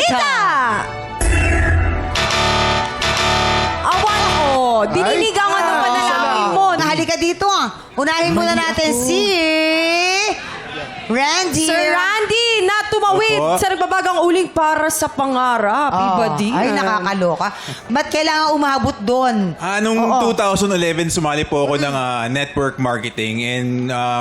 Rita! Awan ko. Dinilig ang anong panalangin mo. Halika dito. Unahin muna natin si Randy. Sir Randy, na tumawid Opo. sa nagbabagang uling para sa pangarap. Iba din. Ay, nakakaloka. Ba't kailangan umabot doon? Noong 2011, sumali po ako ng network marketing and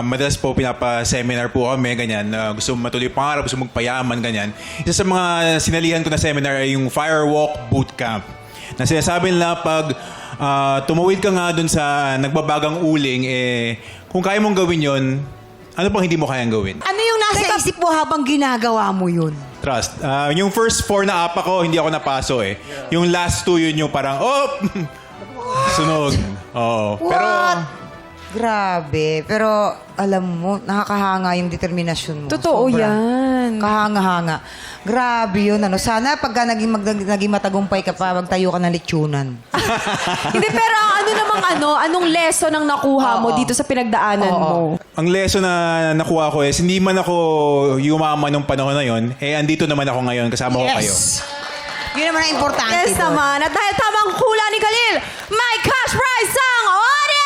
madalas po pinapa-seminar po kami, ganyan. Gusto matuloy pangarap, gusto magpayaman, ganyan. Isa sa mga sinalihan ko na seminar ay yung Firewalk Bootcamp. Na sinasabi nila pag tumawid ka nga dun sa nagbabagang uling, kung kaya mong gawin yon, ano pang hindi mo kayang gawin? Ano yung nasa isip mo habang ginagawa mo yun? Trust. Yung first 4 na apa ko, hindi ako napaso eh. Yung last 2, yun yung parang, sunog. Oo. Pero, Grabe. Pero, alam mo, nakakahanga yung determinasyon mo. Totoo Sobra. yan. Kahanga-hanga. Grabe yun. Sana pagka naging matagumpay ka pa, magtayo ka ng letyunan. Hindi, pero anong lesson ang nakuha mo dito sa pinagdaanan mo? ang lesson na nakuha ko is, hindi man ako yumaman nung panahon na yon, andito naman ako ngayon, kasama ko kayo. Yun naman ang importante Yes doon. naman. At dahil tamang hula ni Khalil, may cash prize ang audience!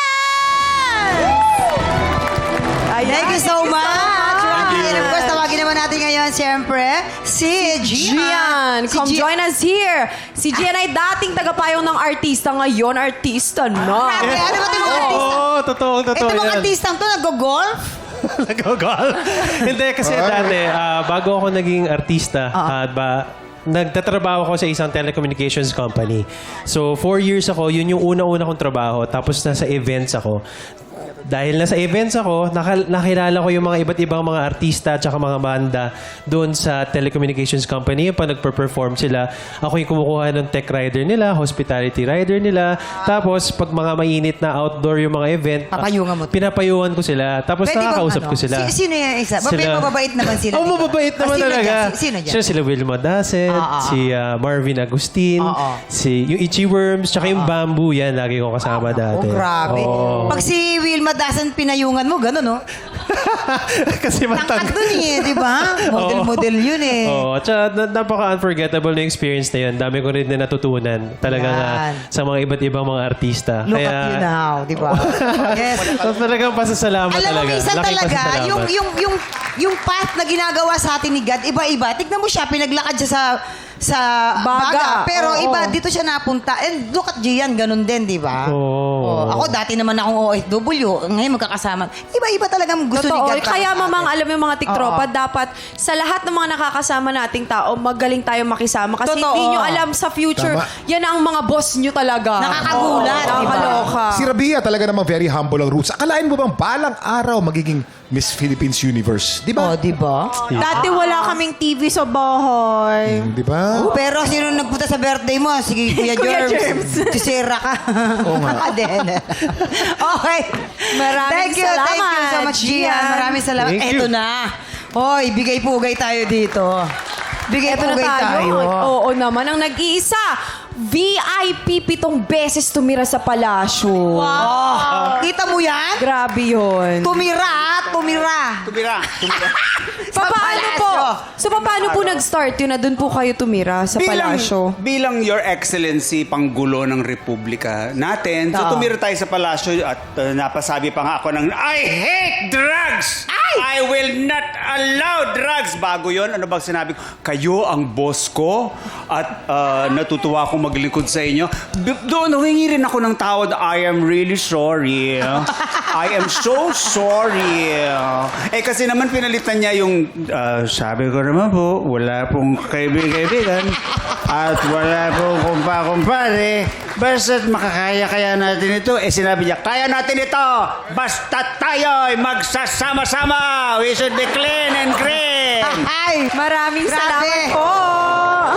Ayan. Thank you so much. And of course, tawagin naman natin ngayon, siyempre, si Gian. Come join us here. Si Gian ay dating tagapayong ng artista, ngayon artista na. Grabe, ano ba ito mga artista? Oo, totoo Ito mga yan. artistang to, nag-golf? Nag-golf? Hindi, kasi dati, bago ako naging artista, nagtatrabaho ako sa isang telecommunications company. So, 4 years ako, yun yung una-una kong trabaho. Tapos nasa events ako. Dahil nasa events ako, nakilala ko yung mga iba't ibang mga artista at saka mga banda doon sa telecommunications company. Pag nagper-perform sila, ako yung kumukuha ng tech rider nila, hospitality rider nila. Tapos, pag mga mainit na outdoor yung mga event, Papayungan mo. pinapayuhan ko sila. Tapos, Pwede bang nakakausap ano? ko sila. Sino yung isa? Mababait naman sila. Oo, mababait naman sino talaga. dyan? Sino dyan? Siya sila Wilma Dasset, si Marvin Agustin, si yung Itchy Worms, tsaka yung Bamboo, yan, lagi ko kasama dati. Oh, grabe. Oo. Pag si Wilma Dasan pinayungan mo, gano'n, no? Kasi Tangkad dun eh, di ba? Model-model yun eh. Oo, at saka napaka-unforgettable na experience na yun. Dami ko rin na natutunan talaga nga Yan. sa mga iba't ibang mga artista. Look at you now, di ba? Yes. So, talagang pasasalamat Alam mo, talaga. minsan Laking talaga, pasasalamat. yung path na ginagawa sa atin ni God, iba-iba. Tignan mo siya, pinaglakad siya sa baga. Pero Oo. iba, dito siya napunta. And look at Gian, ganun din, di ba? Oo. Ako, dati naman akong OFW. Ngayon, magkakasama. Iba-iba talagang gusto ni Totoo. God. Kaya para sa mamang atin. alam yung mga tiktropa, dapat sa lahat ng mga nakakasama nating tao, magaling tayo makisama. Kasi Totoo. hindi nyo alam sa future, yan ang mga boss nyo talaga. Nakakagulat, Oo, di ba? nakakaloka. Si Rabia talaga namang very humble ang roots. Akalain mo bang balang araw magiging Miss Philippines Universe? Di ba? Oh, di ba? Dati wala kaming TV sa bahay. Di ba? Pero sino nagpunta sa birthday mo? Sige, Kuya Germs. Si Sarah ka. Oo nga. Okay. Maraming Thank you salamat, so much, Gian. Maraming salamat. Thank Eto you. na. Hoy, bigay-pugay tayo dito. Eto na Bigay-pugay tayo. Oo naman. Ang nag-iisa, VIP 7 beses tumira sa palasyo. Oh, kita mo yan? Grabe yun. Tumira. Paano po? So, paano po nag-start yun na doon po kayo tumira sa palasyo? Bilang Your Excellency, Panggulo ng Republika natin, so tumira tayo sa palasyo at napasabi pa nga ako ng, I hate drugs! I will not allow drugs! Bago yon, ano bang sinabi ko? Kayo ang boss ko at natutuwa akong maglingkod sa inyo. Doon, humingi rin ako ng tawad. I am really sorry. I am so sorry. Kasi naman pinalitan niya yung, sabi ko naman po, wala pong kaibigan at wala pong kumpa-kumpare. Basta't makakaya-kaya natin ito. Sinabi niya, kaya natin ito. Basta tayo'y magsasama-sama. We should be clean and green. Ay, Maraming grabe. salamat po.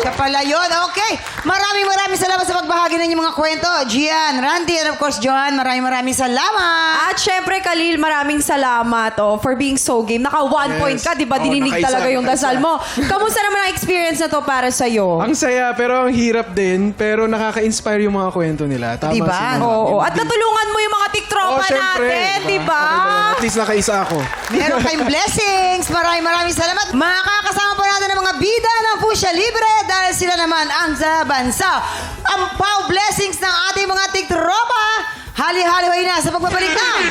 Siya pala yun. Okay. Maraming salamat sa pagbahagi ng inyong mga kwento. Gian, Randy, and of course, Johan, maraming salamat. At syempre, Khalil, maraming salamat for being so game. Naka 1 point ka, di ba? Dininig talaga yung dasal mo. Kamusta naman ang experience na to para sa'yo? Ang saya, pero ang hirap din. Pero nakaka-inspire yung mga kwento nila. Tama Diba? si Ma'am. Oo. At natulungan mo yung mga tiktropa natin, di ba? At least nakaisa ako. Meron kayong blessings. Maraming salamat. Makakasama po natin ang mga bida ng Pusya Libre dahil sila naman ang laban sa Ampaw Blessings ng ating mga tigtropa. Hali-haliway na sa pagbabalik ng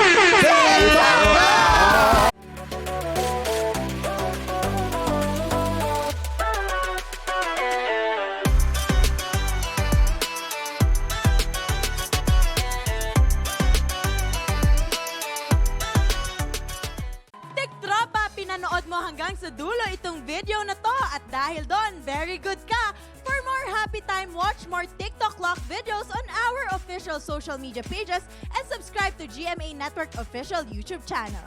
Tiktropa, pinanood mo hanggang sa dulo itong video na to at dahil doon, very good ka. For more happy time, watch more TikTok Lock videos on our official social media pages and subscribe to GMA Network official YouTube channel.